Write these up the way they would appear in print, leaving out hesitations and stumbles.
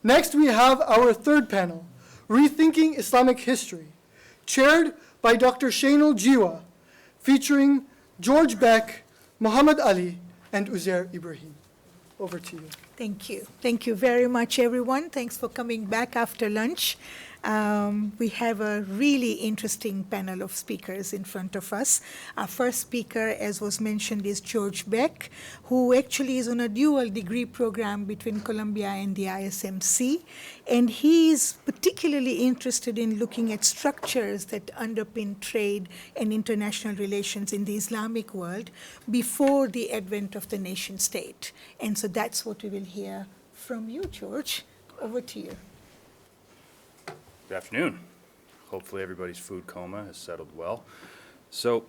Next, we have our third panel, Rethinking Islamic History, chaired by Dr. Shainool Jiwa, featuring George Beck, Muhammad Ali, and Uzair Ibrahim. Over to you. Thank you. Thank you very much, everyone. Thanks for coming back after lunch. We have a really interesting panel of speakers in front of us. Our first speaker, as was mentioned, is George Beck, who actually is on a dual degree program between Columbia and the ISMC. And he is particularly interested in looking at structures that underpin trade and international relations in the Islamic world before the advent of the nation state. And so that's what we will hear from you, George. Over to you. Good afternoon. Hopefully everybody's food coma has settled well. So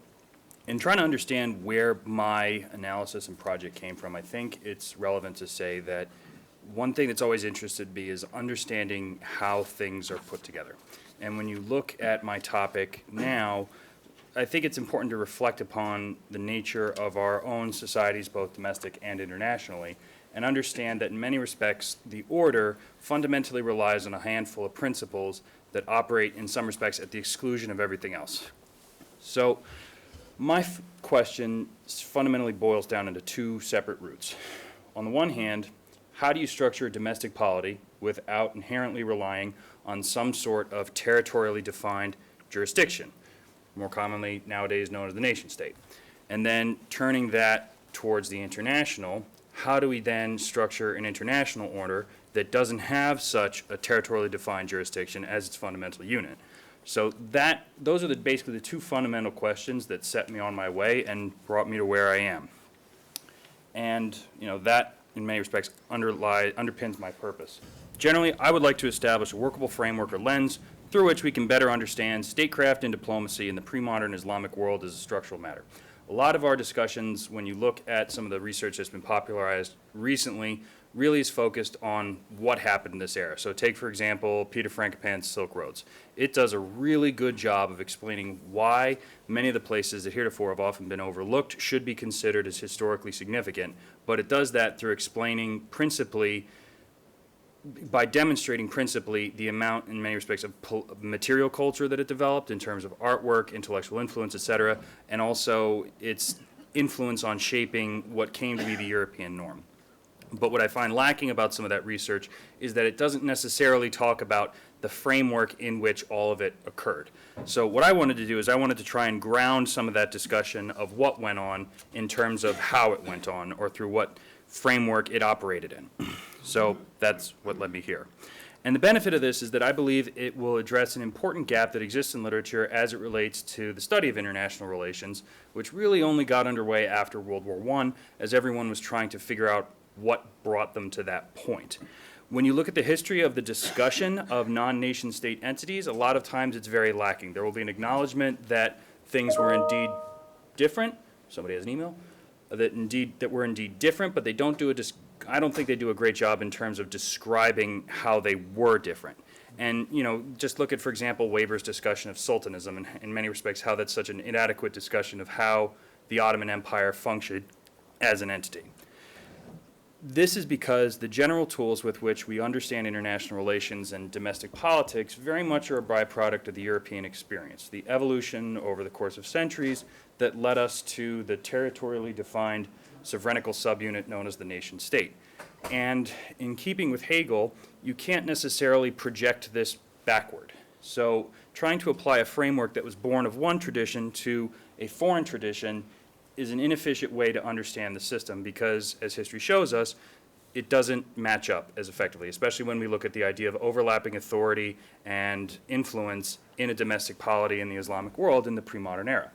in trying to understand where my analysis and project came from, I think it's relevant to say that one thing that's always interested me is understanding how things are put together. And when you look at my topic now, I think it's important to reflect upon the nature of our own societies, both domestic and internationally, and understand that in many respects, the order fundamentally relies on a handful of principles that operate in some respects at the exclusion of everything else. So my question fundamentally boils down into two separate roots. On the one hand, how do you structure a domestic polity without inherently relying on some sort of territorially defined jurisdiction, more commonly nowadays known as the nation state? And then turning that towards the international, how do we then structure an international order that doesn't have such a territorially defined jurisdiction as its fundamental unit? So those are basically the two fundamental questions that set me on my way and brought me to where I am. And that, in many respects, underpins my purpose. Generally, I would like to establish a workable framework or lens through which we can better understand statecraft and diplomacy in the pre-modern Islamic world as a structural matter. A lot of our discussions, when you look at some of the research that's been popularized recently, really is focused on what happened in this era. So take, for example, Peter Frankopan's Silk Roads. It does a really good job of explaining why many of the places that heretofore have often been overlooked should be considered as historically significant, but it does that through explaining by demonstrating principally the amount, in many respects, of material culture that it developed in terms of artwork, intellectual influence, etc., and also its influence on shaping what came to be the European norm. But what I find lacking about some of that research is that it doesn't necessarily talk about the framework in which all of it occurred. So what I wanted to do is I wanted to try and ground some of that discussion of what went on in terms of how it went on or through what framework it operated in. So that's what led me here. And the benefit of this is that I believe it will address an important gap that exists in literature as it relates to the study of international relations, which really only got underway after World War I, as everyone was trying to figure out what brought them to that point. When you look at the history of the discussion of non-nation state entities, a lot of times it's very lacking. There will be an acknowledgement that things were indeed different. Somebody has an email? That were indeed different, but they don't do I don't think they do a great job in terms of describing how they were different. And just look at, for example, Weber's discussion of sultanism, and in many respects how that's such an inadequate discussion of how the Ottoman Empire functioned as an entity. This is because the general tools with which we understand international relations and domestic politics very much are a byproduct of the European experience, the evolution over the course of centuries that led us to the territorially defined sovereignical subunit known as the nation state. And in keeping with Hegel, you can't necessarily project this backward. So trying to apply a framework that was born of one tradition to a foreign tradition is an inefficient way to understand the system because, as history shows us, it doesn't match up as effectively, especially when we look at the idea of overlapping authority and influence in a domestic polity in the Islamic world in the pre-modern era.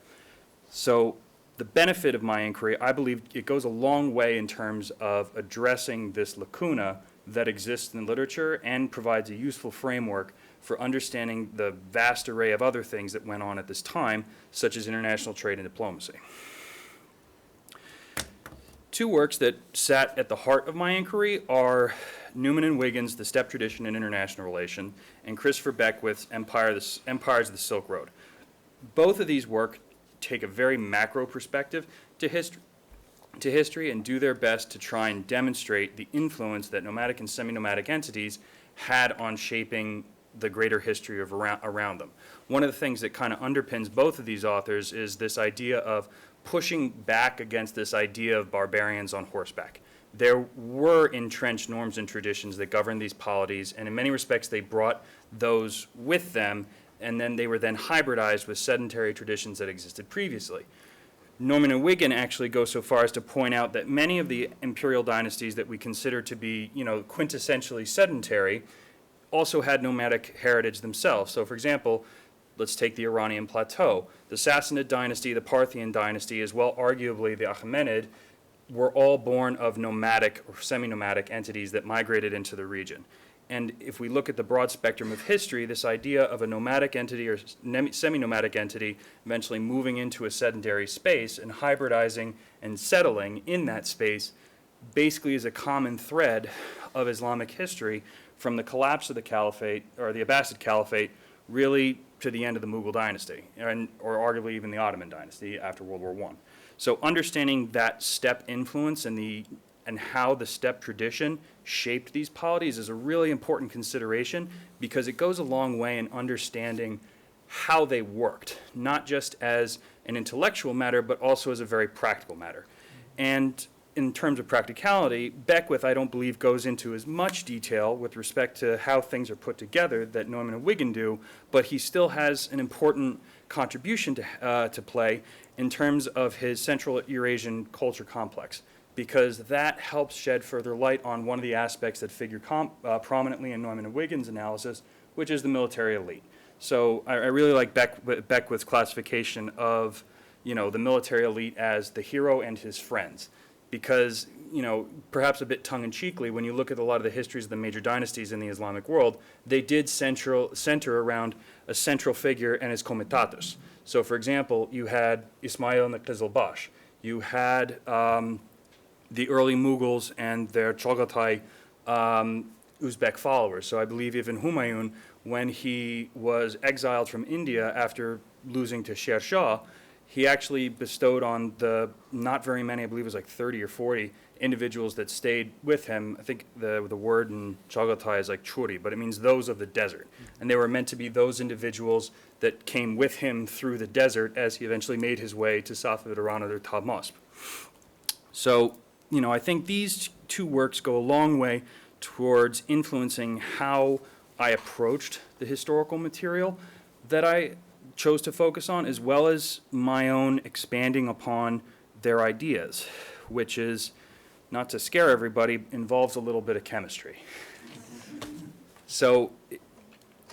So the benefit of my inquiry, I believe it goes a long way in terms of addressing this lacuna that exists in literature and provides a useful framework for understanding the vast array of other things that went on at this time, such as international trade and diplomacy. Two works that sat at the heart of my inquiry are Newman and Wiggins' The Steppe Tradition in International Relation, and Christopher Beckwith's Empires of the Silk Road. Both of these work take a very macro perspective to history and do their best to try and demonstrate the influence that nomadic and semi-nomadic entities had on shaping the greater history of around them. One of the things that kind of underpins both of these authors is this idea of pushing back against this idea of barbarians on horseback. There were entrenched norms and traditions that governed these polities, and in many respects they brought those with them, and then they were then hybridized with sedentary traditions that existed previously. Norman and Wigan actually go so far as to point out that many of the imperial dynasties that we consider to be, quintessentially sedentary also had nomadic heritage themselves. So, for example, let's take the Iranian plateau. The Sassanid dynasty, the Parthian dynasty, as well arguably the Achaemenid, were all born of nomadic or semi-nomadic entities that migrated into the region. And if we look at the broad spectrum of history, this idea of a nomadic entity or semi-nomadic entity eventually moving into a sedentary space and hybridizing and settling in that space basically is a common thread of Islamic history from the collapse of the caliphate, or the Abbasid Caliphate, really to the end of the Mughal dynasty, or arguably even the Ottoman dynasty after World War I. So understanding that steppe influence and how the steppe tradition shaped these polities is a really important consideration, because it goes a long way in understanding how they worked, not just as an intellectual matter, but also as a very practical matter. And in terms of practicality, Beckwith, I don't believe, goes into as much detail with respect to how things are put together that Norman and Wigan do, but he still has an important contribution to play in terms of his Central Eurasian culture complex, because that helps shed further light on one of the aspects that figure prominently in Norman and Wigan's analysis, which is the military elite. So I really like Beckwith's classification of, the military elite as the hero and his friends, because, perhaps a bit tongue-in-cheekly, when you look at a lot of the histories of the major dynasties in the Islamic world, they did center around a central figure and his comitatus. So, for example, you had Ismail and the Qizilbash. You had the early Mughals and their Chagatai Uzbek followers. So I believe even Humayun, when he was exiled from India after losing to Sher Shah, he actually bestowed on the not very many, I believe it was like 30 or 40 individuals that stayed with him. I think the word in Chagatai is like churi, but it means those of the desert. And they were meant to be those individuals that came with him through the desert as he eventually made his way to Safavid Iran or Tahmasp. So, I think these two works go a long way towards influencing how I approached the historical material that I chose to focus on, as well as my own expanding upon their ideas, which is, not to scare everybody, involves a little bit of chemistry. So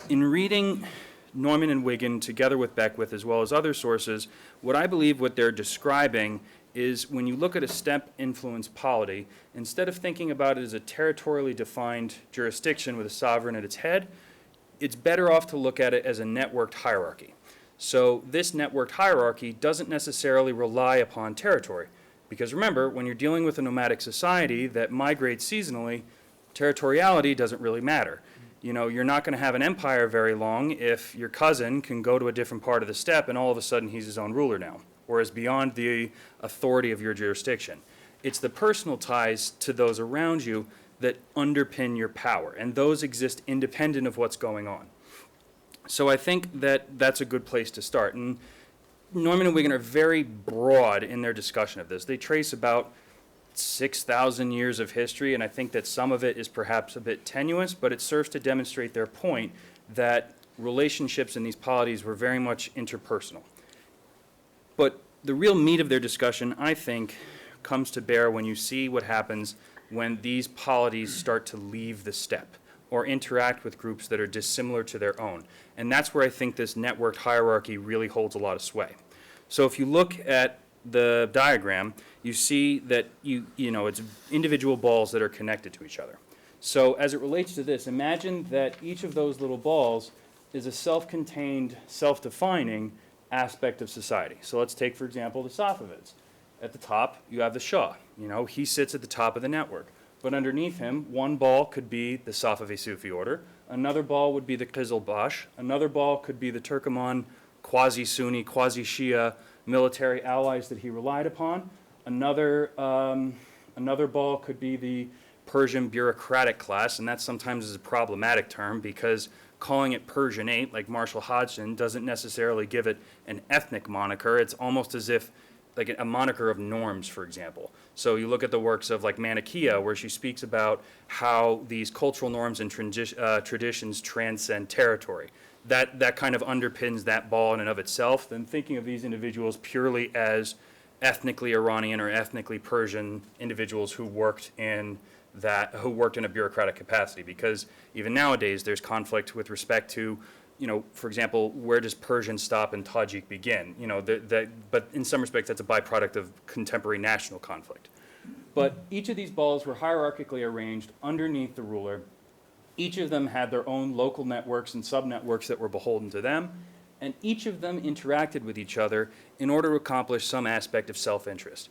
in reading Norman and Wigan together with Beckwith, as well as other sources, what I believe what they're describing is, when you look at a steppe-influenced polity, instead of thinking about it as a territorially defined jurisdiction with a sovereign at its head, it's better off to look at it as a networked hierarchy. So this networked hierarchy doesn't necessarily rely upon territory, because remember, when you're dealing with a nomadic society that migrates seasonally, territoriality doesn't really matter. You're not going to have an empire very long if your cousin can go to a different part of the steppe and all of a sudden he's his own ruler now, or is beyond the authority of your jurisdiction. It's the personal ties to those around you that underpin your power, and those exist independent of what's going on. So I think that that's a good place to start. And Norman and Wigan are very broad in their discussion of this. They trace about 6,000 years of history, and I think that some of it is perhaps a bit tenuous, but it serves to demonstrate their point that relationships in these polities were very much interpersonal. But the real meat of their discussion, I think, comes to bear when you see what happens when these polities start to leave the steppe or interact with groups that are dissimilar to their own. And that's where I think this networked hierarchy really holds a lot of sway. So if you look at the diagram, you see that it's individual balls that are connected to each other. So as it relates to this, imagine that each of those little balls is a self-contained, self-defining aspect of society. So let's take, for example, the Safavids. At the top, you have the Shah. He sits at the top of the network. But underneath him, one ball could be the Safavi Sufi order, another ball would be the Qizilbash, another ball could be the Turkoman quasi-Sunni, quasi-Shia military allies that he relied upon, another ball could be the Persian bureaucratic class, and that sometimes is a problematic term because calling it Persianate, like Marshall Hodgson, doesn't necessarily give it an ethnic moniker. It's almost as if like a moniker of norms, for example. So you look at the works of like Manichaea, where she speaks about how these cultural norms and traditions transcend territory. That kind of underpins that ball in and of itself. Then thinking of these individuals purely as ethnically Iranian or ethnically Persian individuals who worked in a bureaucratic capacity, because even nowadays there's conflict with respect to, for example, where does Persian stop and Tajik begin? But in some respects that's a byproduct of contemporary national conflict. But each of these balls were hierarchically arranged underneath the ruler. Each of them had their own local networks and sub-networks that were beholden to them, and each of them interacted with each other in order to accomplish some aspect of self-interest.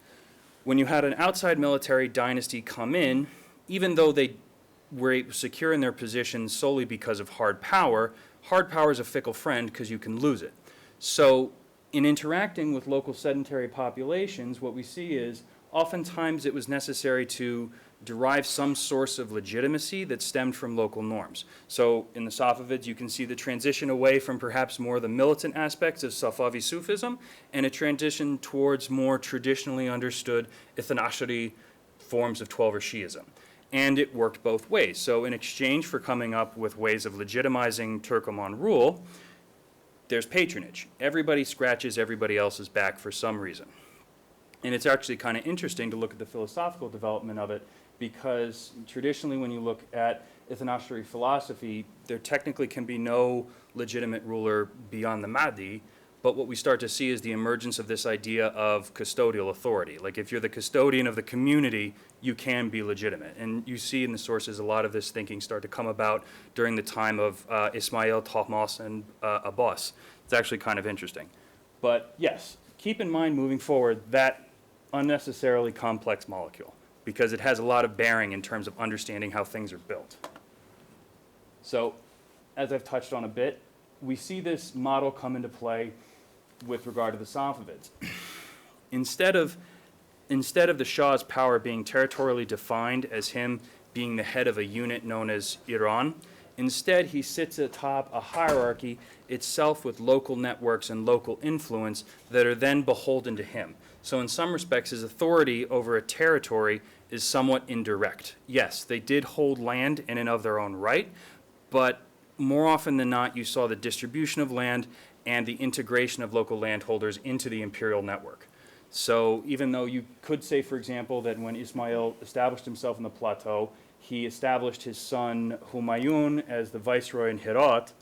When you had an outside military dynasty come in, even though they were secure in their positions solely because of hard power is a fickle friend because you can lose it. So in interacting with local sedentary populations, what we see is oftentimes it was necessary to derive some source of legitimacy that stemmed from local norms. So in the Safavids, you can see the transition away from perhaps more the militant aspects of Safavi Sufism and a transition towards more traditionally understood Ithna-Ashari forms of Twelver Shi'ism. And it worked both ways. So in exchange for coming up with ways of legitimizing Turkoman rule, there's patronage. Everybody scratches everybody else's back for some reason. And it's actually kind of interesting to look at the philosophical development of it, because traditionally when you look at Ithna-Ashari philosophy, there technically can be no legitimate ruler beyond the Mahdi, but what we start to see is the emergence of this idea of custodial authority. Like if you're the custodian of the community, you can be legitimate. And you see in the sources a lot of this thinking start to come about during the time of Ismail, Tahmas, and Abbas. It's actually kind of interesting. But yes, keep in mind moving forward that unnecessarily complex molecule, because it has a lot of bearing in terms of understanding how things are built. So, as I've touched on a bit, we see this model come into play with regard to the Safavids. Instead of the Shah's power being territorially defined as him being the head of a unit known as Iran, instead he sits atop a hierarchy itself with local networks and local influence that are then beholden to him. So in some respects, his authority over a territory is somewhat indirect. Yes, they did hold land in and of their own right, but more often than not, you saw the distribution of land and the integration of local landholders into the imperial network. So even though you could say, for example, that when Ismail established himself in the plateau, he established his son Humayun as the viceroy in Herat,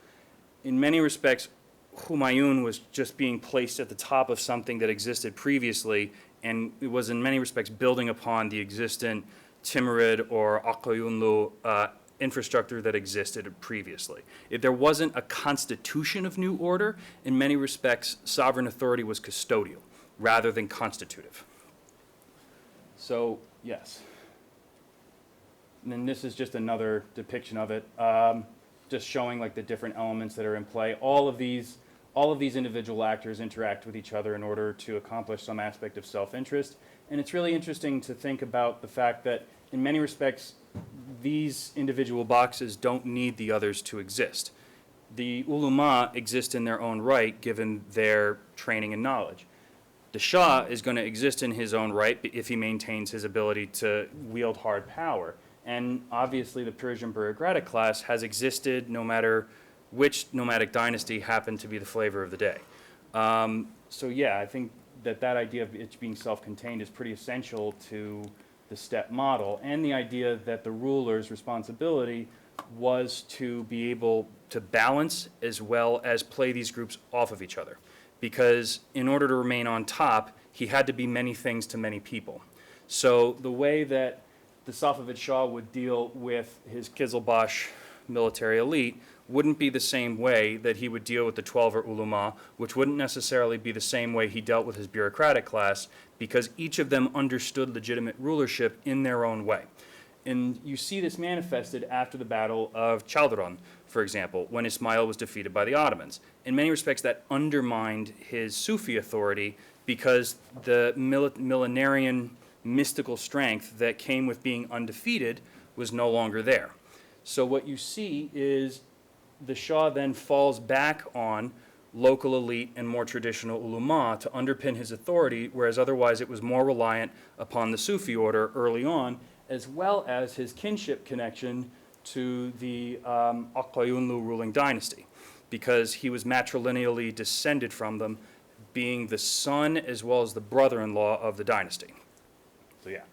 in many respects, Humayun was just being placed at the top of something that existed previously, and it was in many respects building upon the existent Timurid or Aqayunlu infrastructure that existed previously. If there wasn't a constitution of new order, in many respects, sovereign authority was custodial rather than constitutive. So, yes. And then this is just another depiction of it, just showing like the different elements that are in play. All of these individual actors interact with each other in order to accomplish some aspect of self-interest. And it's really interesting to think about the fact that in many respects, these individual boxes don't need the others to exist. The ulama exist in their own right, given their training and knowledge. The Shah is going to exist in his own right if he maintains his ability to wield hard power. And obviously the Persian bureaucratic class has existed no matter which nomadic dynasty happened to be the flavor of the day. So yeah, I think that idea of it being self-contained is pretty essential to the step model, and the idea that the ruler's responsibility was to be able to balance as well as play these groups off of each other. Because in order to remain on top, he had to be many things to many people. So the way that the Safavid Shah would deal with his Qizilbash military elite wouldn't be the same way that he would deal with the Twelver ulama, which wouldn't necessarily be the same way he dealt with his bureaucratic class, because each of them understood legitimate rulership in their own way. And you see this manifested after the Battle of Chaldiran, for example, when Ismail was defeated by the Ottomans. In many respects, that undermined his Sufi authority because the millenarian mystical strength that came with being undefeated was no longer there. So what you see is the Shah then falls back on local elite and more traditional ulama to underpin his authority, whereas otherwise it was more reliant upon the Sufi order early on, as well as his kinship connection to the Aqil ruling dynasty, because he was matrilineally descended from them, being the son as well as the brother-in-law of the dynasty. So yeah.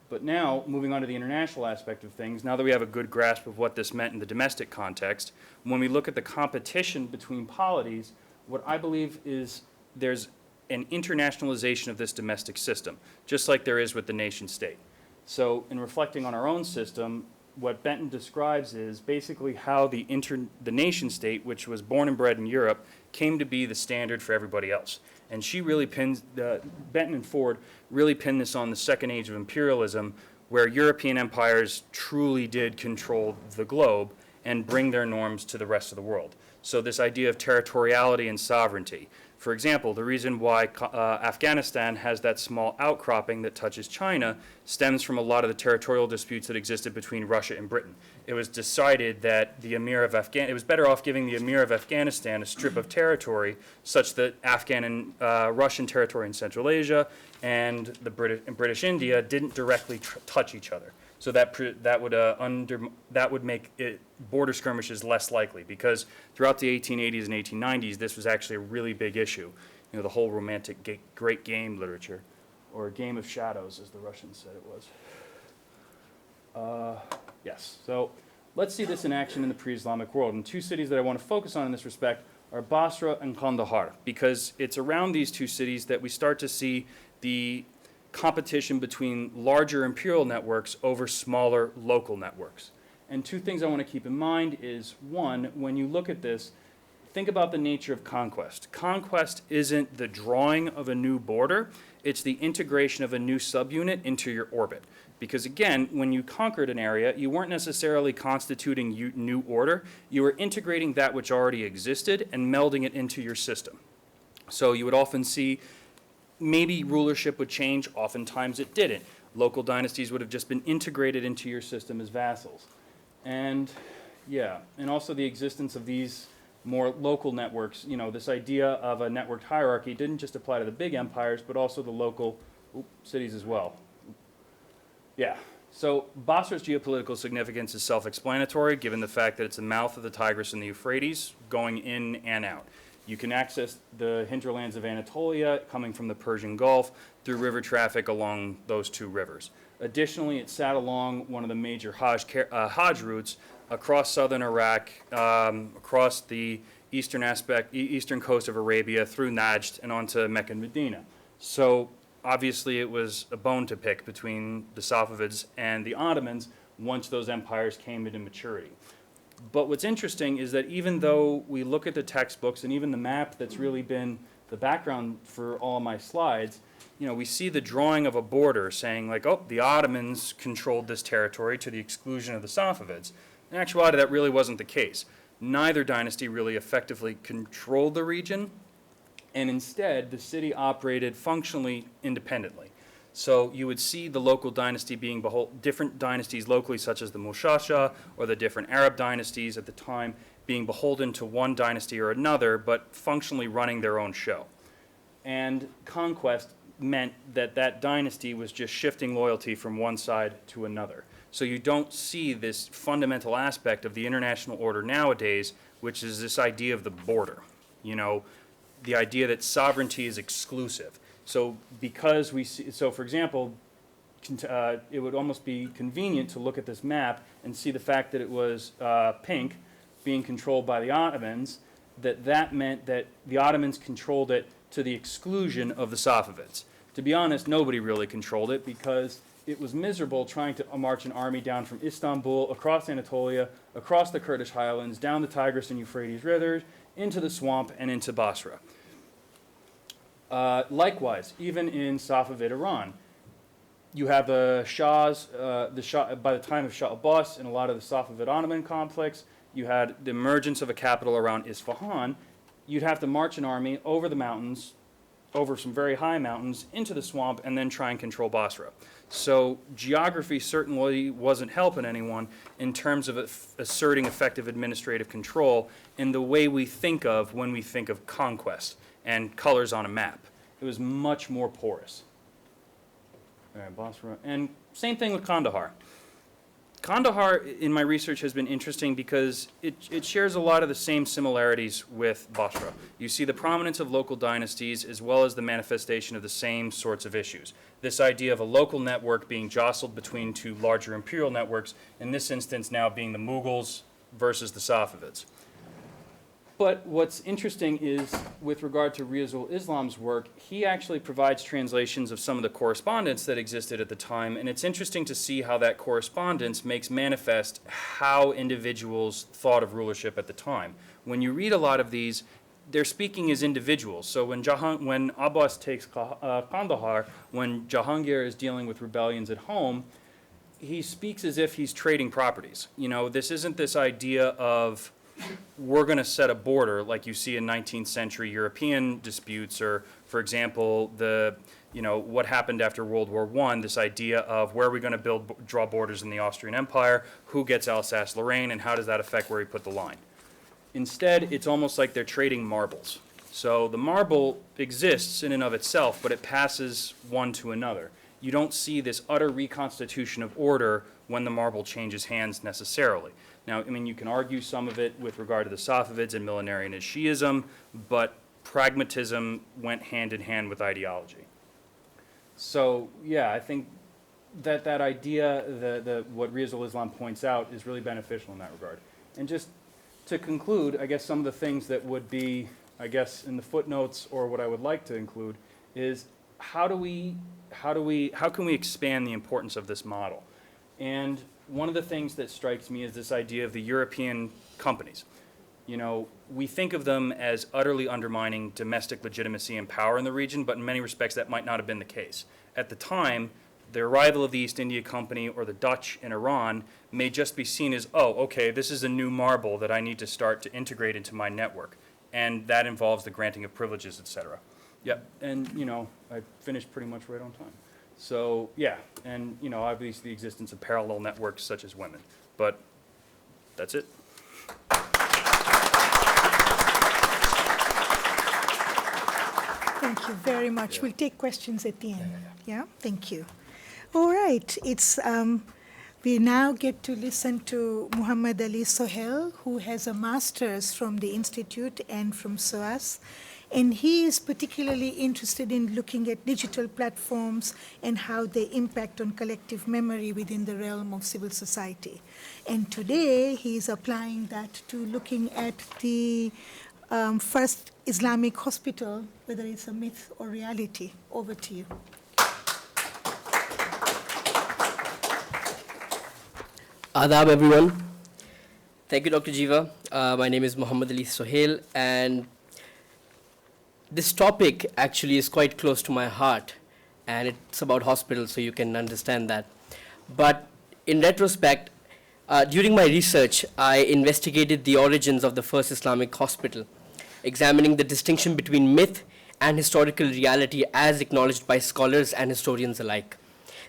But now, moving on to the international aspect of things, now that we have a good grasp of what this meant in the domestic context, when we look at the competition between polities, what I believe is there's an internationalization of this domestic system, just like there is with the nation state. So in reflecting on our own system, what Benton describes is basically how the nation state, which was born and bred in Europe, came to be the standard for everybody else. And she really pins, Benton and Ford really pinned this on the second age of imperialism, where European empires truly did control the globe and bring their norms to the rest of the world. So this idea of territoriality and sovereignty. For example, the reason why Afghanistan has that small outcropping that touches China stems from a lot of the territorial disputes that existed between Russia and Britain. It was decided that the Emir of it was better off giving the Emir of Afghanistan a strip of territory such that Afghan and Russian territory in Central Asia and the British India didn't directly touch each other. So that would make border skirmishes less likely, because throughout the 1880s and 1890s, this was actually a really big issue. You know, the whole romantic great game literature, or game of shadows, as the Russians said it was. Yes. So let's see this in action in the pre-Islamic world. And two cities that I want to focus on in this respect are Basra and Kandahar, because it's around these two cities that we start to see the competition between larger imperial networks over smaller local networks. And two things I want to keep in mind is, one, when you look at this, think about the nature of conquest. Conquest isn't the drawing of a new border, it's the integration of a new subunit into your orbit. Because again, when you conquered an area, you weren't necessarily constituting new order, you were integrating that which already existed and melding it into your system. So you would often see maybe rulership would change, oftentimes it didn't. Local dynasties would have just been integrated into your system as vassals. And yeah, and also the existence of these more local networks, you know, this idea of a networked hierarchy didn't just apply to the big empires, but also the local cities as well. Yeah, so Basra's geopolitical significance is self-explanatory, given the fact that it's the mouth of the Tigris and the Euphrates, going in and out. You can access the hinterlands of Anatolia coming from the Persian Gulf through river traffic along those two rivers. Additionally, it sat along one of the major Hajj routes across southern Iraq, across the eastern coast of Arabia, through Najd and onto Mecca and Medina. So obviously it was a bone to pick between the Safavids and the Ottomans once those empires came into maturity. But what's interesting is that even though we look at the textbooks and even the map that's really been the background for all my slides, you know, we see the drawing of a border saying like, oh, the Ottomans controlled this territory to the exclusion of the Safavids. In actuality, that really wasn't the case. Neither dynasty really effectively controlled the region, and instead the city operated functionally independently. So you would see the local dynasty being different dynasties locally, such as the Mushasha or the different Arab dynasties at the time, being beholden to one dynasty or another, but functionally running their own show. And conquest meant that that dynasty was just shifting loyalty from one side to another. So you don't see this fundamental aspect of the international order nowadays, which is this idea of the border. You know, the idea that sovereignty is exclusive. So because we see, so for example, it would almost be convenient to look at this map and see the fact that it was pink being controlled by the Ottomans, that meant that the Ottomans controlled it to the exclusion of the Safavids. To be honest, nobody really controlled it because it was miserable trying to march an army down from Istanbul, across Anatolia, across the Kurdish highlands, down the Tigris and Euphrates rivers, into the swamp and into Basra. Likewise, even in Safavid Iran, you have the Shahs, by the time of Shah Abbas and a lot of the Safavid Ottoman conflicts, you had the emergence of a capital around Isfahan. You'd have to march an army over the mountains over some very high mountains into the swamp and then try and control Basra. So geography certainly wasn't helping anyone in terms of asserting effective administrative control in the way we think of when we think of conquest and colors on a map. It was much more porous. All right, Basra. And same thing with Kandahar. Kandahar, in my research, has been interesting because it shares a lot of the same similarities with Basra. You see the prominence of local dynasties as well as the manifestation of the same sorts of issues. This idea of a local network being jostled between two larger imperial networks, in this instance now being the Mughals versus the Safavids. But what's interesting is, with regard to Riazul Islam's work, he actually provides translations of some of the correspondence that existed at the time, and it's interesting to see how that correspondence makes manifest how individuals thought of rulership at the time. When you read a lot of these, they're speaking as individuals. So when Abbas takes Kandahar, when Jahangir is dealing with rebellions at home, he speaks as if he's trading properties. You know, this isn't this idea of we're going to set a border like you see in 19th century European disputes, or, for example, what happened after World War I, this idea of where are we going to draw borders in the Austrian Empire, who gets Alsace-Lorraine, and how does that affect where we put the line. Instead, it's almost like they're trading marbles. So the marble exists in and of itself, but it passes one to another. You don't see this utter reconstitution of order when the marble changes hands necessarily. Now, I mean, you can argue some of it with regard to the Safavids and millenarianist Shi'ism, but pragmatism went hand in hand with ideology. So, yeah, I think that idea, what Riazul Islam points out, is really beneficial in that regard. And just to conclude, I guess some of the things that would be, I guess, in the footnotes, or what I would like to include, is how can we expand the importance of this model? And one of the things that strikes me is this idea of the European companies. You know, we think of them as utterly undermining domestic legitimacy and power in the region, but in many respects that might not have been the case. At the time, the arrival of the East India Company or the Dutch in Iran may just be seen as, oh, okay, this is a new marble that I need to start to integrate into my network. And that involves the granting of privileges, et cetera. Yep, and, you know, I finished pretty much right on time. So, yeah, and, you know, obviously the existence of parallel networks such as women. But that's it. Thank you very much. We'll take questions at the end. Yeah, thank you. All right, we now get to listen to Muhammad Ali Sohail, who has a master's from the Institute and from SOAS. And he is particularly interested in looking at digital platforms and how they impact on collective memory within the realm of civil society. And today, he is applying that to looking at the first Islamic hospital, whether it's a myth or reality. Over to you. Adab, everyone. Thank you, Dr. Jiwa. My name is Muhammad Ali Sohail, and this topic actually is quite close to my heart, and it's about hospitals, so you can understand that. But in retrospect, during my research, I investigated the origins of the first Islamic hospital, examining the distinction between myth and historical reality as acknowledged by scholars and historians alike.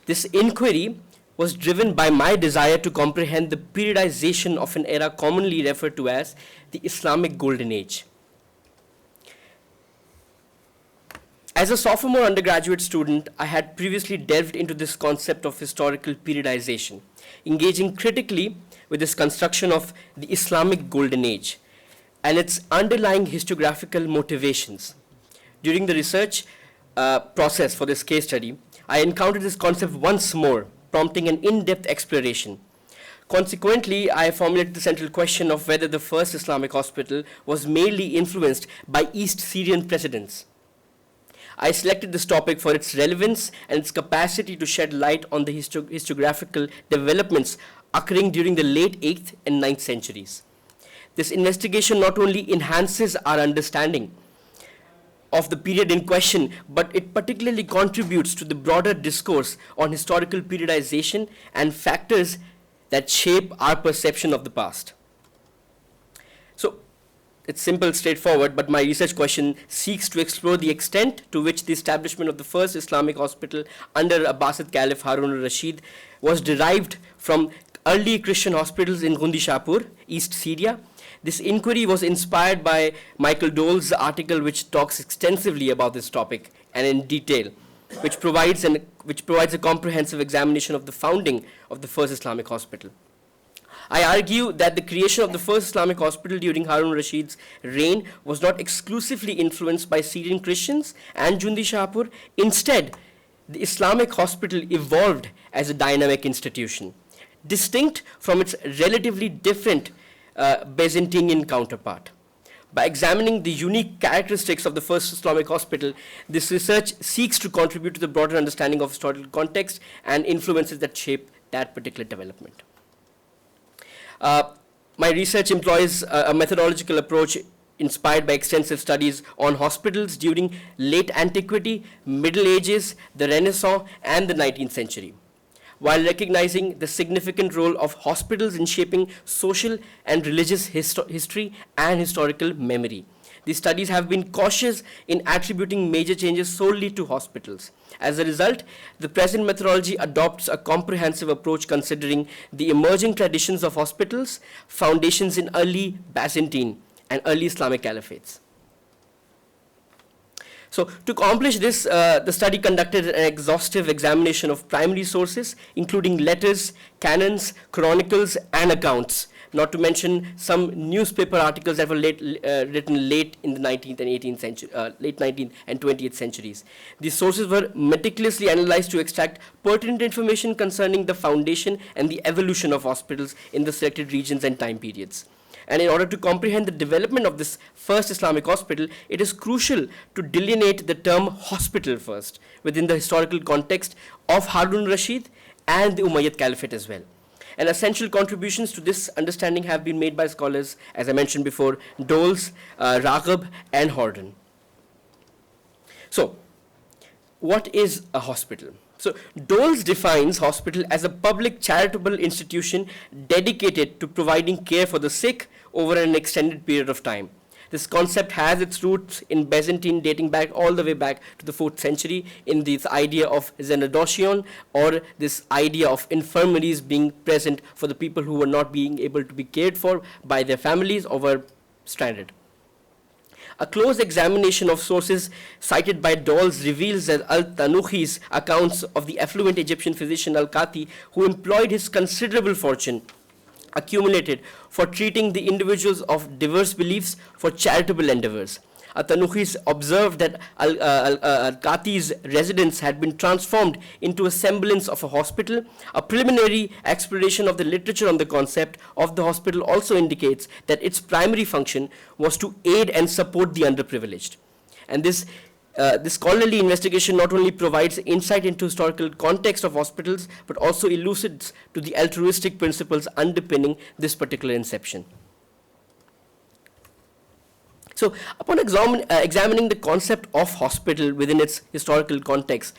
This inquiry was driven by my desire to comprehend the periodization of an era commonly referred to as the Islamic Golden Age. As a sophomore undergraduate student, I had previously delved into this concept of historical periodization, engaging critically with this construction of the Islamic Golden Age and its underlying historiographical motivations. During the research process for this case study, I encountered this concept once more, prompting an in-depth exploration. Consequently, I formulated the central question of whether the first Islamic hospital was mainly influenced by East Syrian precedents. I selected this topic for its relevance and its capacity to shed light on the historiographical developments occurring during the late 8th and 9th centuries. This investigation not only enhances our understanding of the period in question, but it particularly contributes to the broader discourse on historical periodization and factors that shape our perception of the past. So, it's simple, straightforward, but my research question seeks to explore the extent to which the establishment of the first Islamic hospital under Abbasid Caliph Harun al-Rashid was derived from early Christian hospitals in Gundishapur, East Syria. This inquiry was inspired by Michael Dole's article, which talks extensively about this topic and in detail, which provides a comprehensive examination of the founding of the first Islamic hospital. I argue that the creation of the first Islamic hospital during Harun al-Rashid's reign was not exclusively influenced by Syrian Christians and Jundi Shahpur. Instead, the Islamic hospital evolved as a dynamic institution, distinct from its relatively different Byzantine counterpart. By examining the unique characteristics of the first Islamic hospital, this research seeks to contribute to the broader understanding of historical context and influences that shape that particular development. My research employs a methodological approach inspired by extensive studies on hospitals during late antiquity, Middle Ages, the Renaissance, and the 19th century, while recognizing the significant role of hospitals in shaping social and religious history and historical memory. These studies have been cautious in attributing major changes solely to hospitals. As a result, the present methodology adopts a comprehensive approach considering the emerging traditions of hospitals, foundations in early Byzantine and early Islamic caliphates. So to accomplish this, the study conducted an exhaustive examination of primary sources, including letters, canons, chronicles, and accounts, not to mention some newspaper articles that were written late in the 19th and 18th century, late 19th and 20th centuries. These sources were meticulously analyzed to extract pertinent information concerning the foundation and the evolution of hospitals in the selected regions and time periods. And in order to comprehend the development of this first Islamic hospital, it is crucial to delineate the term hospital first within the historical context of Harun al-Rashid and the Umayyad Caliphate as well. And essential contributions to this understanding have been made by scholars, as I mentioned before, Doles, Raghib, and Horden. So, what is a hospital? So, Doles defines hospital as a public charitable institution dedicated to providing care for the sick over an extended period of time. This concept has its roots in Byzantine, dating back all the way back to the 4th century, in this idea of xenodocion, or this idea of infirmaries being present for the people who were not being able to be cared for by their families or were stranded. A close examination of sources cited by Doles reveals that Al-Tanukhi's accounts of the affluent Egyptian physician Al-Qati, who employed his considerable fortune accumulated for treating the individuals of diverse beliefs for charitable endeavors. Al-Tanukhis observed that Al-Qati's residence had been transformed into a semblance of a hospital. A preliminary exploration of the literature on the concept of the hospital also indicates that its primary function was to aid and support the underprivileged. And this scholarly investigation not only provides insight into historical context of hospitals, but also elucidates to the altruistic principles underpinning this particular inception. So, upon examining the concept of hospital within its historical context,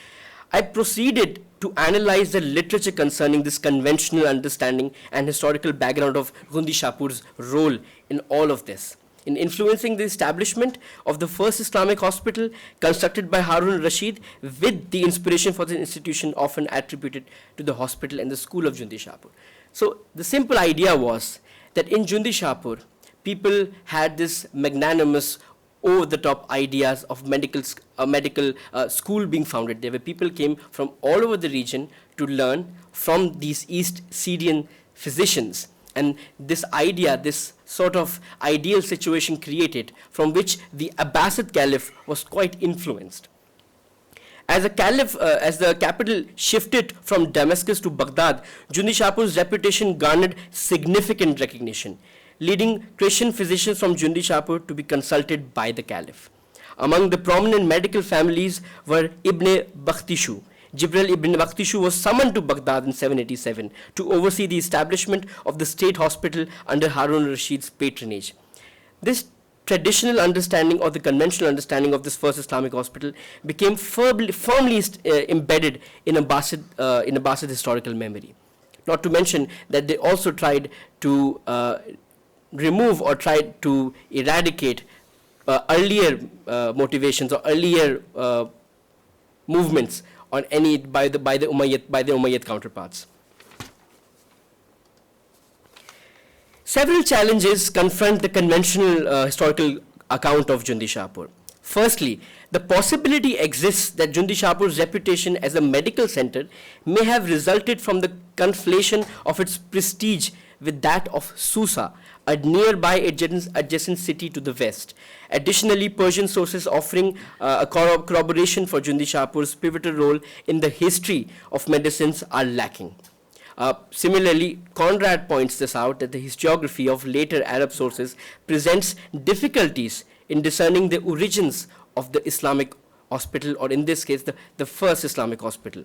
I proceeded to analyze the literature concerning this conventional understanding and historical background of Gundi Shahpur's role in all of this, in influencing the establishment of the first Islamic hospital constructed by Harun al-Rashid, with the inspiration for the institution often attributed to the hospital and the school of Jundi Shahpur. So the simple idea was that in Jundi Shahpur, people had this magnanimous, over-the-top ideas of medical school being founded. There were people came from all over the region to learn from these East Syrian physicians. And this idea, this sort of ideal situation created, from which the Abbasid Caliph was quite influenced. As the capital shifted from Damascus to Baghdad, Jundi Shahpur's reputation garnered significant recognition, leading Christian physicians from Jundi Shahpur to be consulted by the Caliph. Among the prominent medical families were Ibn Bakhtishu. Jibril ibn Bakhtishu was summoned to Baghdad in 787 to oversee the establishment of the state hospital under Harun al-Rashid's patronage. This traditional understanding, or the conventional understanding of this first Islamic hospital, became firmly embedded in Abbasid historical memory. Not to mention that they also tried to remove or tried to eradicate earlier motivations or earlier movements on any by the Umayyad counterparts. Several challenges confront the conventional historical account of Jundi Shahpur. Firstly, the possibility exists that Jundi Shahpur's reputation as a medical center may have resulted from the conflation of its prestige with that of Susa, a nearby adjacent city to the west. Additionally, Persian sources offering a corroboration for Jundi Shahpur's pivotal role in the history of medicines are lacking. Similarly, Conrad points this out, that the historiography of later Arab sources presents difficulties in discerning the origins of the Islamic hospital, or in this case, the first Islamic hospital.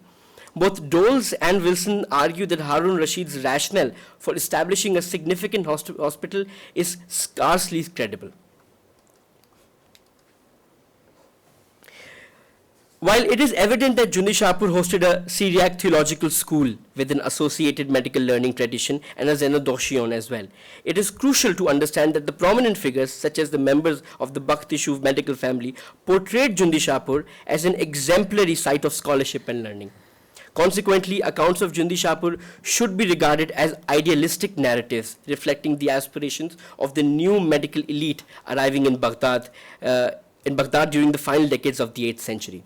Both Doles and Wilson argue that Harun Rashid's rationale for establishing a significant hospital is scarcely credible. While it is evident that Jundi Shahpur hosted a Syriac theological school with an associated medical learning tradition and a Xenodoshion as well, it is crucial to understand that the prominent figures, such as the members of the Bakhtishuv medical family, portrayed Jundi Shahpur as an exemplary site of scholarship and learning. Consequently, accounts of Jundi Shahpur should be regarded as idealistic narratives reflecting the aspirations of the new medical elite arriving in Baghdad during the final decades of the 8th century.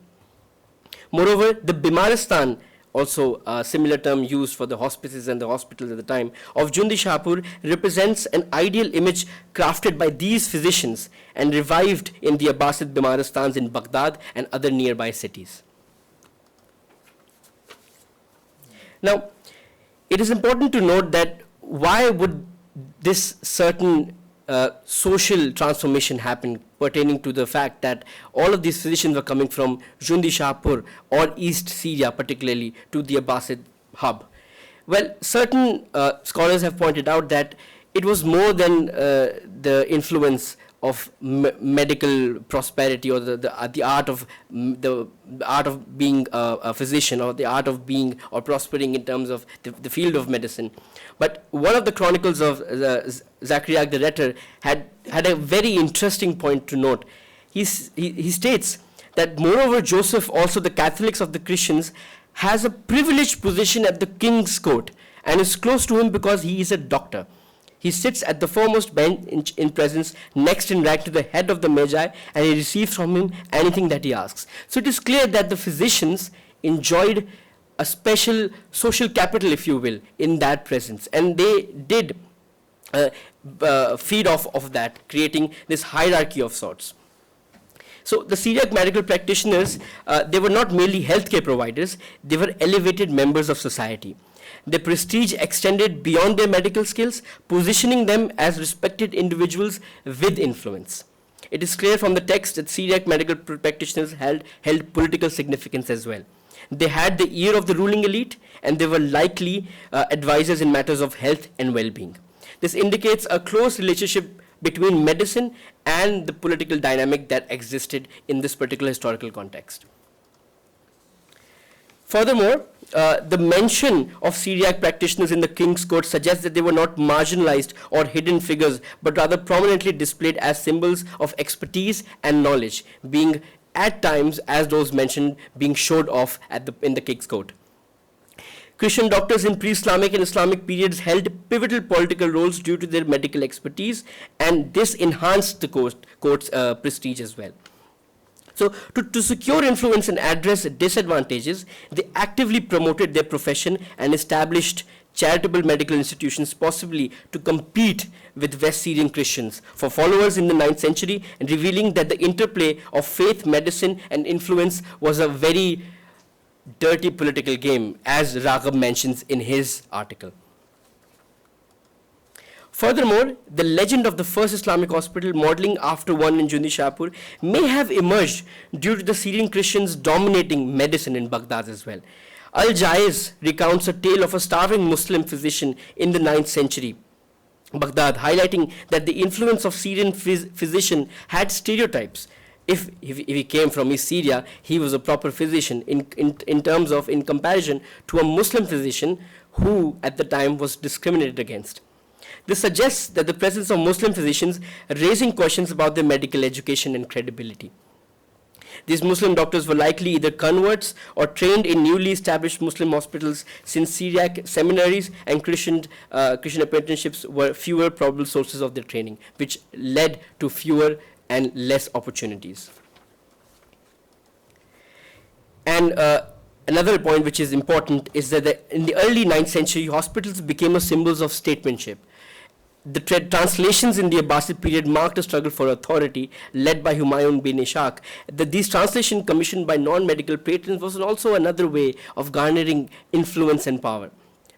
Moreover, the Bimaristan, also a similar term used for the hospices and the hospitals at the time, of Jundi Shahpur represents an ideal image crafted by these physicians and revived in the Abbasid Bimaristans in Baghdad and other nearby cities. Now, it is important to note that why would this certain social transformation happen, pertaining to the fact that all of these physicians were coming from Jundi Shahpur or East Syria, particularly to the Abbasid hub. Well, certain scholars have pointed out that it was more than the influence of medical prosperity, or the art of being a physician, or the art of being or prospering in terms of the field of medicine. But one of the chronicles of Zachariah the Rhetor had a very interesting point to note. He states that moreover Joseph, also the Catholics of the Christians, has a privileged position at the king's court and is close to him because he is a doctor. He sits at the foremost bench in presence, next in rank to the head of the Magi, and he receives from him anything that he asks. So it is clear that the physicians enjoyed a special social capital, if you will, in that presence. And they did feed off of that, creating this hierarchy of sorts. So the Syriac medical practitioners, they were not merely healthcare providers, they were elevated members of society. Their prestige extended beyond their medical skills, positioning them as respected individuals with influence. It is clear from the text that Syriac medical practitioners held political significance as well. They had the ear of the ruling elite, and they were likely advisors in matters of health and well-being. This indicates a close relationship between medicine and the political dynamic that existed in this particular historical context. Furthermore, the mention of Syriac practitioners in the king's court suggests that they were not marginalized or hidden figures, but rather prominently displayed as symbols of expertise and knowledge, being at times, as those mentioned, being showed off in the king's court. Christian doctors in pre-Islamic and Islamic periods held pivotal political roles due to their medical expertise, and this enhanced the court's prestige as well. So to secure influence and address disadvantages, they actively promoted their profession and established charitable medical institutions, possibly to compete with West Syrian Christians for followers in the 9th century, and revealing that the interplay of faith, medicine, and influence was a very dirty political game, as Raghab mentions in his article. Furthermore, the legend of the first Islamic hospital, modeling after one in Jundi Shahpur, may have emerged due to the Syrian Christians dominating medicine in Baghdad as well. Al-Jaiz recounts a tale of a starving Muslim physician in the 9th century Baghdad, highlighting that the influence of Syrian physician had stereotypes. If he came from East Syria, he was a proper physician in comparison to a Muslim physician who at the time was discriminated against. This suggests that the presence of Muslim physicians raising questions about their medical education and credibility. These Muslim doctors were likely either converts or trained in newly established Muslim hospitals, since Syriac seminaries and Christian apprenticeships were fewer probable sources of their training, which led to fewer and less opportunities. And another point which is important is that in the early 9th century, hospitals became a symbol of statesmanship. The translations in the Abbasid period marked a struggle for authority led by Humayun bin Ishaq. These translations commissioned by non-medical patrons was also another way of garnering influence and power,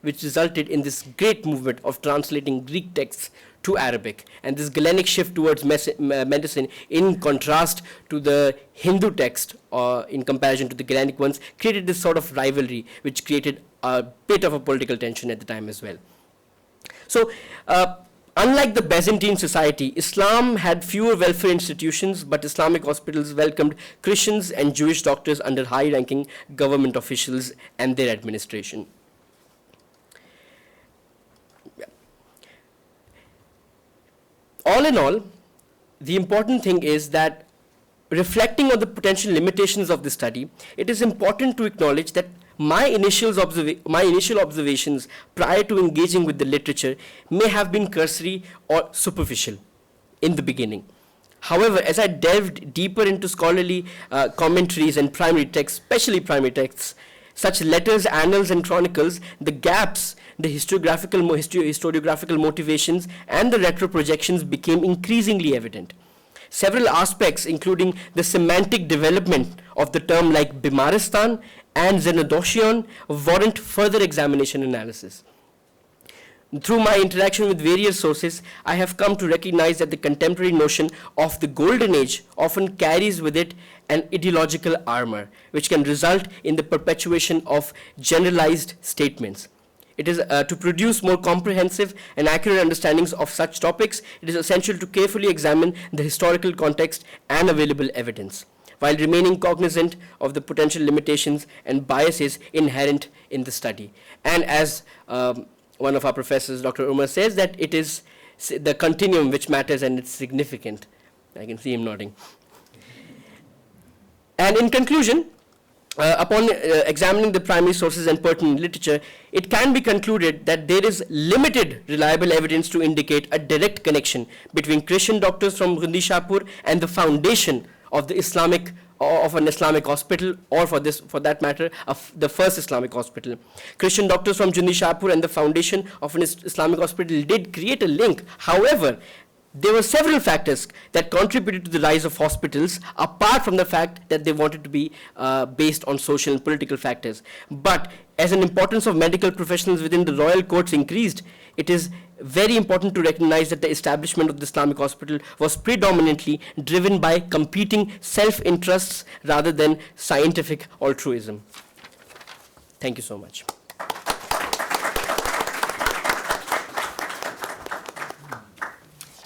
which resulted in this great movement of translating Greek texts to Arabic. And this Galenic shift towards medicine, in contrast to the Hindu text, in comparison to the Galenic ones, created this sort of rivalry, which created a bit of a political tension at the time as well. So, unlike the Byzantine society, Islam had fewer welfare institutions, but Islamic hospitals welcomed Christians and Jewish doctors under high-ranking government officials and their administration. All in all, the important thing is that, reflecting on the potential limitations of the study, it is important to acknowledge that my initial observations prior to engaging with the literature may have been cursory or superficial in the beginning. However, as I delved deeper into scholarly commentaries and primary texts, especially primary texts, such letters, annals, and chronicles, the gaps, the historiographical motivations, and the retro-projections became increasingly evident. Several aspects, including the semantic development of the term like Bimaristan and Xenodocion, warrant further examination and analysis. Through my interaction with various sources, I have come to recognize that the contemporary notion of the Golden Age often carries with it an ideological armor, which can result in the perpetuation of generalized statements. It is to produce more comprehensive and accurate understandings of such topics, it is essential to carefully examine the historical context and available evidence, while remaining cognizant of the potential limitations and biases inherent in the study. And as one of our professors, Dr. Umar, says, that it is the continuum which matters and it's significant. I can see him nodding. And in conclusion, upon examining the primary sources and pertinent literature, it can be concluded that there is limited reliable evidence to indicate a direct connection between Christian doctors from Gandhishapur and the foundation of the an Islamic hospital, or for that matter, of the first Islamic hospital. Christian doctors from Gandhishapur and the foundation of an Islamic hospital did create a link. However, there were several factors that contributed to the rise of hospitals, apart from the fact that they wanted to be based on social and political factors. But as an importance of medical professionals within the royal courts increased, it is very important to recognize that the establishment of the Islamic hospital was predominantly driven by competing self-interests rather than scientific altruism. Thank you so much.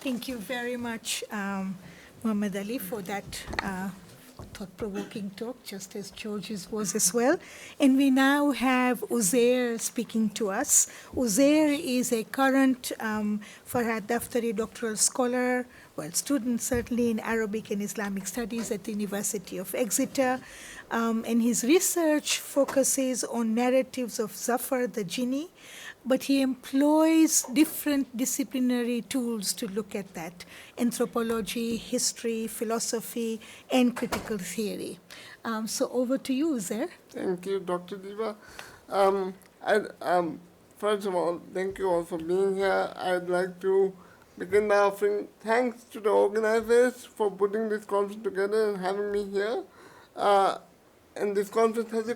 Thank you very much, Muhammad Ali, for that thought-provoking talk, just as George's was as well. And we now have Uzair speaking to us. Uzair is a current Farhad Daftari doctoral scholar, well, student certainly in Arabic and Islamic studies at the University of Exeter. And his research focuses on narratives of Zafar the Jinni, but he employs different disciplinary tools to look at that: anthropology, history, philosophy, and critical theory. So over to you, Uzair. Thank you, Dr. Jiwa. First of all, thank you all for being here. I'd like to begin by offering thanks to the organizers for putting this conference together and having me here. And this conference, was,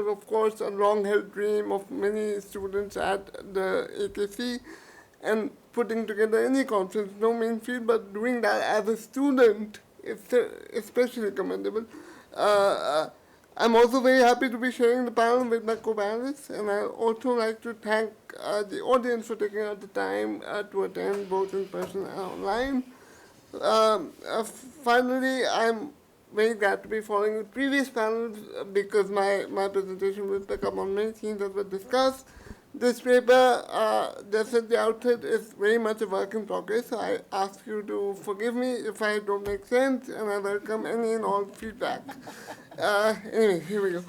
of course, a long-held dream of many students at the AKC. And putting together any conference, no mean feat, but doing that as a student is especially commendable. I'm also very happy to be sharing the panel with my co-panelists, and I also like to thank the audience for taking out the time to attend both in person and online. Finally, I'm very glad to be following the previous panels because my presentation will pick up on many themes that were discussed. This paper, just at the outset, is very much a work in progress, so I ask you to forgive me if I don't make sense, and I welcome any and all feedback. Anyway, here we go.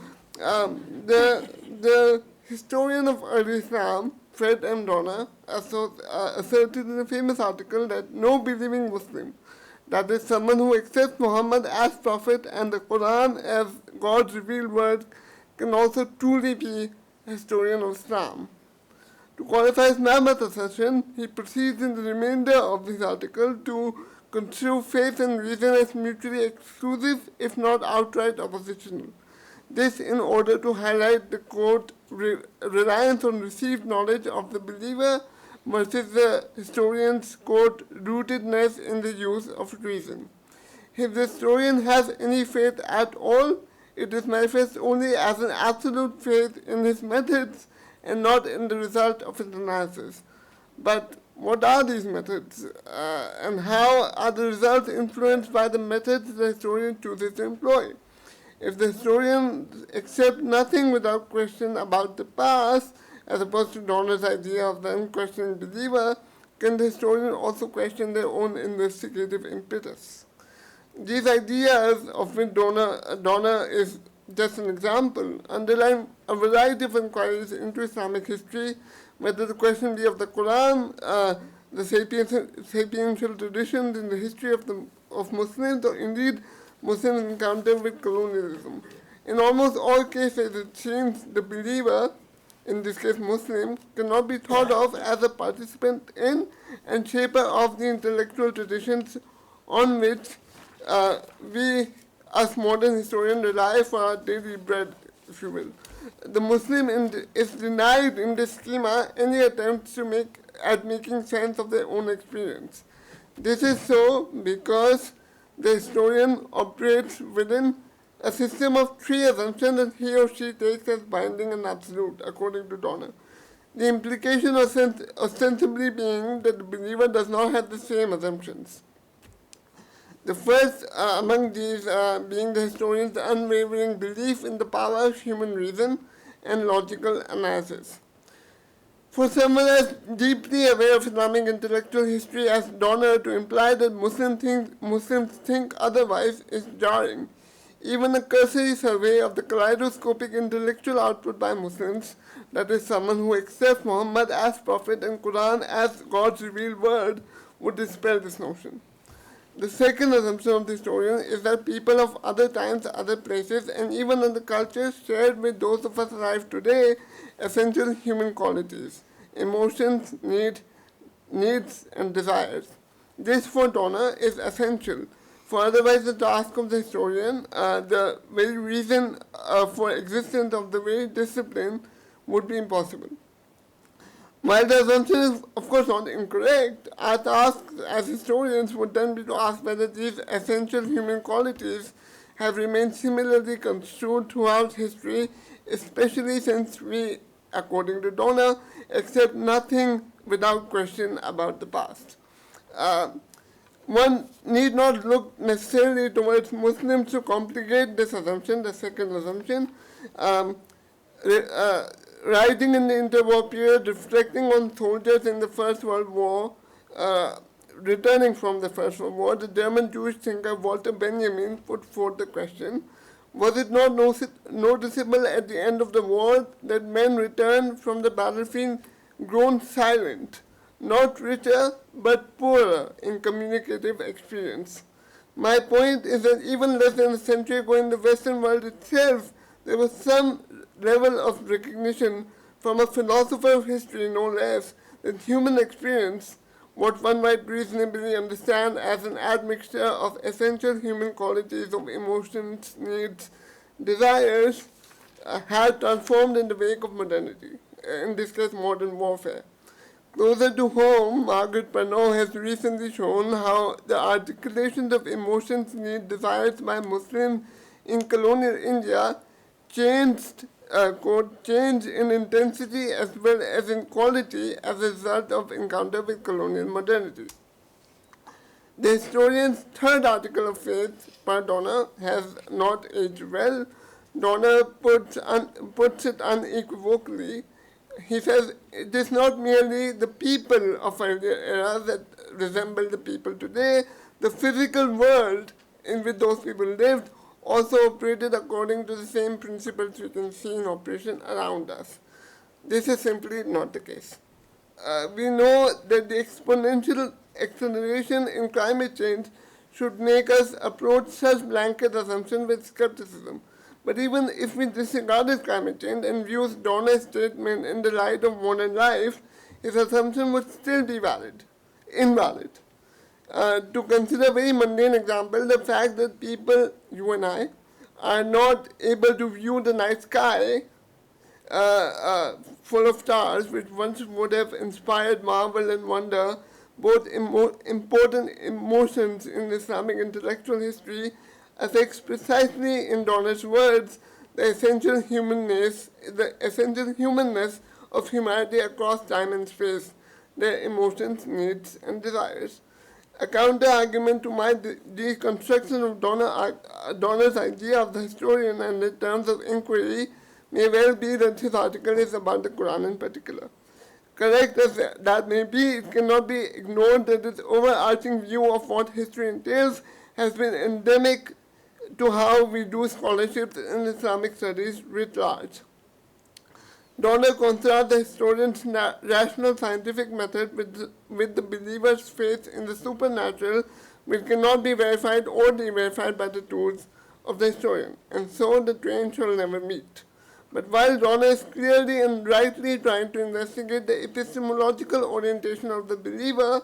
The historian of early Islam, Fred M. Donner, asserted in a famous article that no believing Muslim, that is, someone who accepts Muhammad as prophet and the Quran as God's revealed word, can also truly be a historian of Islam. To qualify his mammoth assertion, he proceeds in the remainder of this article to construe faith and reason as mutually exclusive, if not outright oppositional. This in order to highlight the, quote, reliance on received knowledge of the believer versus the historian's, quote, rootedness in the use of reason. If the historian has any faith at all, it is manifest only as an absolute faith in his methods and not in the result of his analysis. But what are these methods, and how are the results influenced by the methods the historian chooses to employ? If the historian accepts nothing without question about the past, as opposed to Donner's idea of the unquestioning believer, can the historian also question their own investigative impetus? These ideas, of which Donner is just an example, underline a variety of inquiries into Islamic history, whether the question be of the Quran, the sapiential traditions in the history of Muslims, or indeed Muslims' encounter with colonialism. In almost all cases, it seems the believer, in this case Muslim, cannot be thought of as a participant in and shaper of the intellectual traditions on which we, as modern historians, rely for our daily bread, if you will. The Muslim is denied in this schema any attempts to making sense of their own experience. This is so because the historian operates within a system of three assumptions that he or she takes as binding and absolute, according to Donner. The implication ostensibly being that the believer does not have the same assumptions. The first among these being the historian's unwavering belief in the power of human reason and logical analysis. For someone as deeply aware of Islamic intellectual history as Donner, to imply that Muslims think otherwise is jarring. Even a cursory survey of the kaleidoscopic intellectual output by Muslims, that is, someone who accepts Muhammad as prophet and Quran as God's revealed word, would dispel this notion. The second assumption of the historian is that people of other times, other places, and even other cultures shared with those of us alive today essential human qualities, emotions, needs, and desires. This, for Donner, is essential, for otherwise the task of the historian, the very reason for existence of the very discipline, would be impossible. While the assumption is, of course, not incorrect, our task as historians would then be to ask whether these essential human qualities have remained similarly construed throughout history, especially since we, according to Donner, accept nothing without question about the past. One need not look necessarily towards Muslims to complicate this assumption, the second assumption. Writing in the interwar period, reflecting on soldiers in the First World War, returning from the First World War, the German Jewish thinker Walter Benjamin put forth the question, was it not noticeable at the end of the war that men returned from the battlefield grown silent, not richer but poorer in communicative experience? My point is that even less than a century ago in the Western world itself, there was some level of recognition from a philosopher of history, no less, that human experience, what one might reasonably understand as an admixture of essential human qualities of emotions, needs, desires, had transformed in the wake of modernity, in this case modern warfare. Closer to home, Margaret Pernod has recently shown how the articulations of emotions, needs, desires by Muslims in colonial India changed in intensity as well as in quality as a result of encounter with colonial modernity. The historian's third article of faith, per Donner, has not aged well. Donner puts it unequivocally he says it is not merely the people of earlier eras that resemble the people today, the physical world in which those people lived also operated according to the same principles we can see in operation around us. This is simply not the case. We know that the exponential acceleration in climate change should make us approach such blanket assumptions with skepticism. But even if we disregarded climate change and views Donner's statement in the light of modern life, his assumption would still be invalid. To consider a very mundane example, the fact that people, you and I, are not able to view the night sky full of stars, which once would have inspired marvel and wonder, both important emotions in Islamic intellectual history, affects precisely, in Donner's words, the essential humanness of humanity across time and space, their emotions, needs, and desires. A counter-argument to my deconstruction of Donner's idea of the historian and the terms of inquiry may well be that his article is about the Quran in particular. Correct as that may be, it cannot be ignored that this overarching view of what history entails has been endemic to how we do scholarship in Islamic studies writ large. Donner contrasts the historian's rational scientific method with the believer's faith in the supernatural, which cannot be verified or de-verified by the tools of the historian, and so the twain shall never meet. But while Donner is clearly and rightly trying to investigate the epistemological orientation of the believer,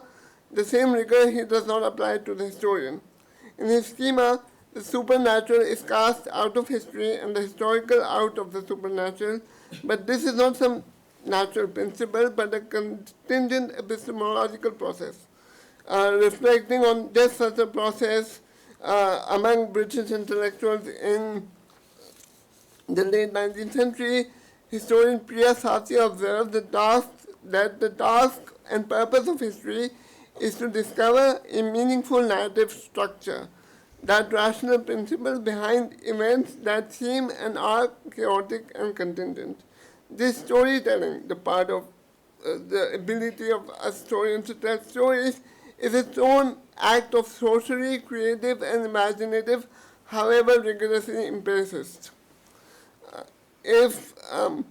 the same rigor he does not apply to the historian. In his schema, the supernatural is cast out of history and the historical out of the supernatural, but this is not some natural principle, but a contingent epistemological process. Reflecting on just such a process among British intellectuals in the late 19th century, historian Priya Sathya observed that the task and purpose of history is to discover a meaningful narrative structure, that rational principle behind events that seem and are chaotic and contingent. This storytelling, the part of the ability of a historian to tell stories, is its own act of sorcery, creative and imaginative, however rigorously empiricist. If the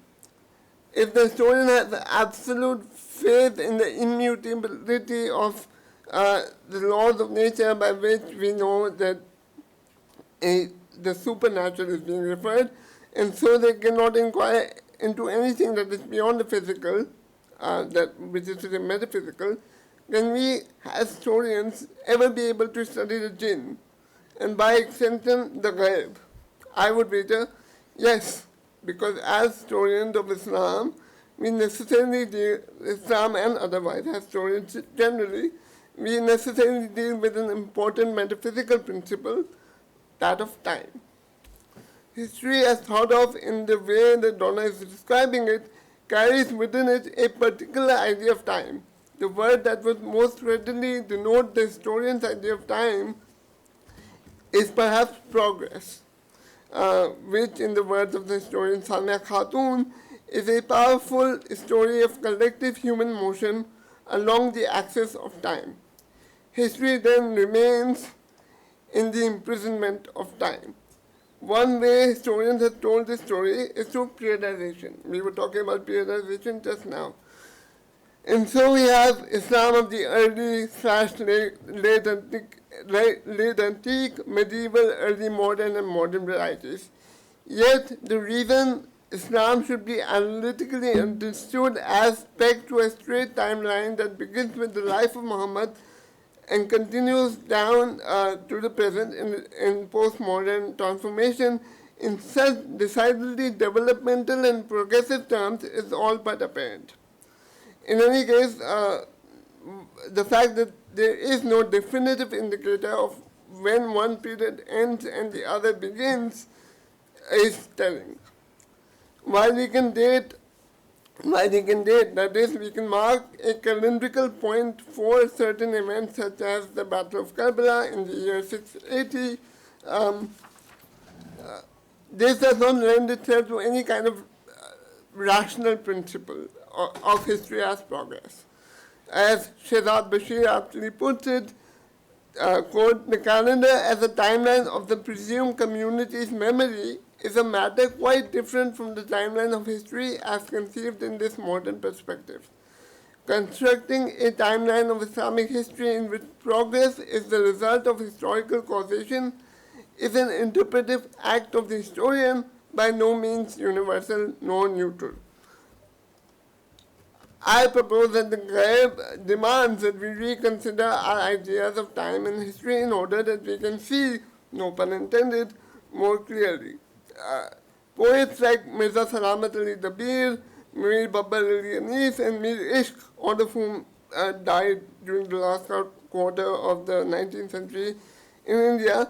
historian has absolute faith in the immutability of the laws of nature by which we know that the supernatural is being referred, and so they cannot inquire into anything that is beyond the physical, which is the metaphysical, can we, as historians, ever be able to study the jinn, and by extension, the Ghayb? I would wager, yes, because as historians of Islam, we necessarily deal, Islam and otherwise, as historians generally, we necessarily deal with an important metaphysical principle, that of time. History, as thought of in the way that Donner is describing it, carries within it a particular idea of time. The word that would most readily denote the historian's idea of time is perhaps progress, which, in the words of the historian Samia Khatun, is a powerful story of collective human motion along the axis of time. History then remains in the imprisonment of time. One way historians have told this story is through periodization. We were talking about periodization just now. And so we have Islam of the late antique, medieval, early modern, and modern varieties. Yet the reason Islam should be analytically understood as pegged to a straight timeline that begins with the life of Muhammad and continues down to the present in postmodern transformation in such decidedly developmental and progressive terms is all but apparent. In any case, the fact that there is no definitive indicator of when one period ends and the other begins is telling. While we can date, that is, we can mark a calendrical point for certain events such as the Battle of Karbala in the year 680, this does not lend itself to any kind of rational principle of history as progress. As Shehzad Bashir aptly puts it, quote, the calendar as a timeline of the presumed community's memory is a matter quite different from the timeline of history as conceived in this modern perspective. Constructing a timeline of Islamic history in which progress is the result of historical causation is an interpretive act of the historian, by no means universal nor neutral. I propose that the Ghayb demands that we reconsider our ideas of time and history in order that we can see, no pun intended, more clearly. Poets like Mirza Salamat Ali Dabir, Mir Babbar Ali Anis, and Mir Ishq, all of whom died during the last quarter of the 19th century in India,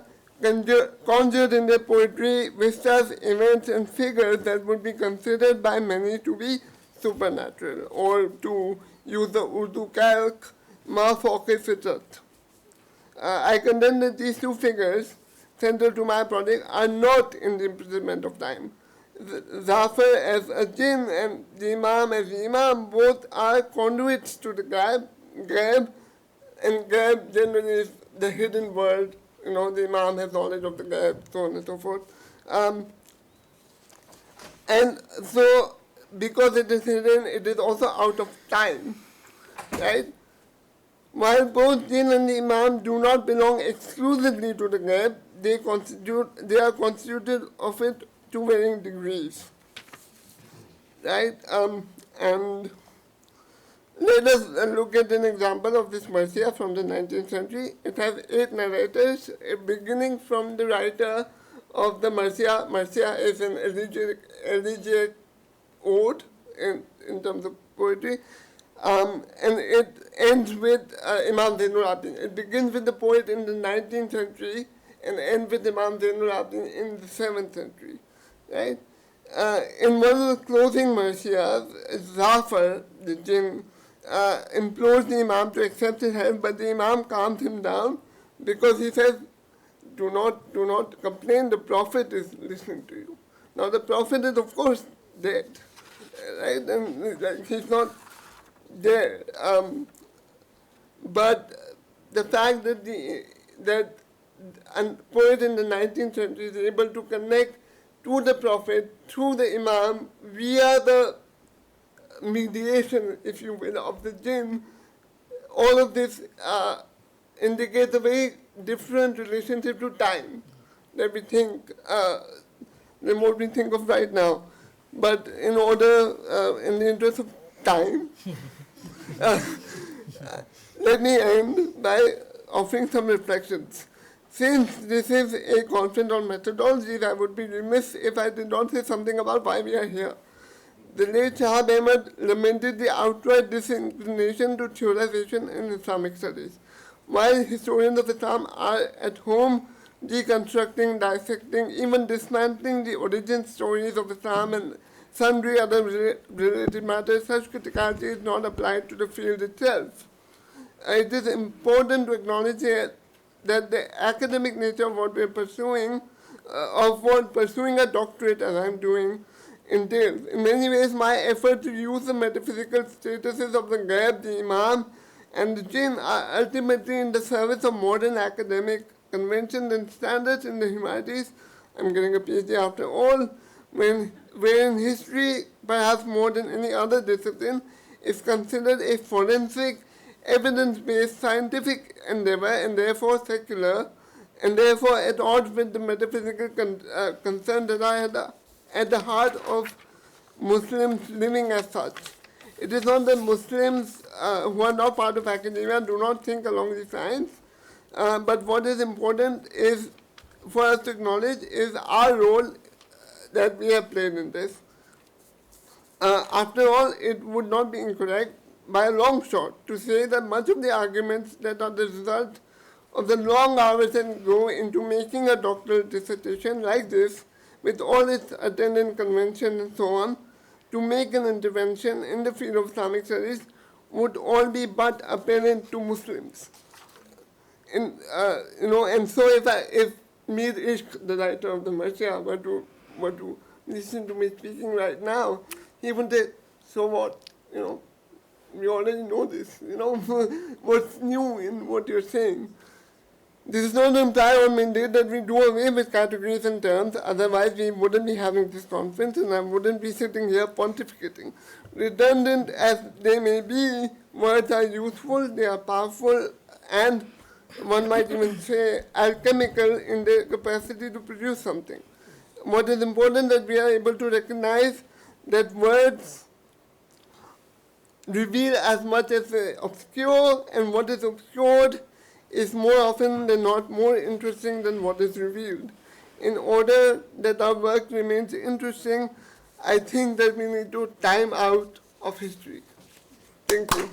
conjured in their poetry vistas, events, and figures that would be considered by many to be supernatural, or to use the Urdu calque, ma fauqe fitrat. I contend that these two figures, central to my project, are not in the imprisonment of time. Zafar as a jinn and the Imam as the Imam, both are conduits to the Ghayb, and Ghayb generally is the hidden world. You know, the Imam has knowledge of the Ghayb, so on and so forth. And so, because it is hidden, it is also out of time, right? While both Jinn and the Imam do not belong exclusively to the Ghayb, they are constituted of it to varying degrees, right? And let us look at an example of this Marsiya from the 19th century. It has 8 narrators, beginning from the writer of the Marsiya. Marsiya is an elegiac ode in terms of poetry, and it ends with Imam Zainul Abidin. It begins with the poet in the 19th century and ends with Imam Zainul Abidin in the 7th century, right? In one of the closing Marsiyas, Zafar, the jinn, implores the Imam to accept his help, but the Imam calms him down because he says, do not complain, the Prophet is listening to you. Now the Prophet is of course dead, right? And he's not there. But the fact that a poet in the 19th century is able to connect to the Prophet through the Imam via the mediation, if you will, of the jinn, all of this indicates a very different relationship to time that we think, than what we think of right now. But in the interest of time, let me end by offering some reflections. Since this is a conference on methodologies, I would be remiss if I did not say something about why we are here. The late Shahab Ahmad lamented the outright disinclination to theorization in Islamic studies. While historians of Islam are at home deconstructing, dissecting, even dismantling the origin stories of Islam and sundry other related matters, such criticality is not applied to the field itself. It is important to acknowledge that the academic nature of what we are pursuing, pursuing a doctorate as I'm doing, entails. In many ways, my effort to use the metaphysical statuses of the Ghayb, the Imam, and the Jinn are ultimately in the service of modern academic conventions and standards in the humanities. I'm getting a PhD after all, wherein history, perhaps more than any other discipline, is considered a forensic, evidence-based scientific endeavor and therefore secular, and therefore at odds with the metaphysical concern that I had at the heart of Muslims living as such. It is not that Muslims who are not part of academia do not think along these lines, but what is important is for us to acknowledge is our role that we have played in this. After all, it would not be incorrect by a long shot to say that much of the arguments that are the result of the long hours that go into making a doctoral dissertation like this, with all its attendant conventions and so on, to make an intervention in the field of Islamic studies would all be but apparent to Muslims. And so if Mir Ishq, the writer of the Marsiya, were to listen to me speaking right now, he would say, so what, we already know this, what's new in what you're saying. This is not imply or mandate that we do away with categories and terms, otherwise we wouldn't be having this conference and I wouldn't be sitting here pontificating. Redundant as they may be, words are useful, they are powerful, and one might even say alchemical in their capacity to produce something. What is important that we are able to recognize that words reveal as much as obscure, and what is obscured is more often than not more interesting than what is revealed. In order that our work remains interesting, I think that we need to time out of history. Thank you.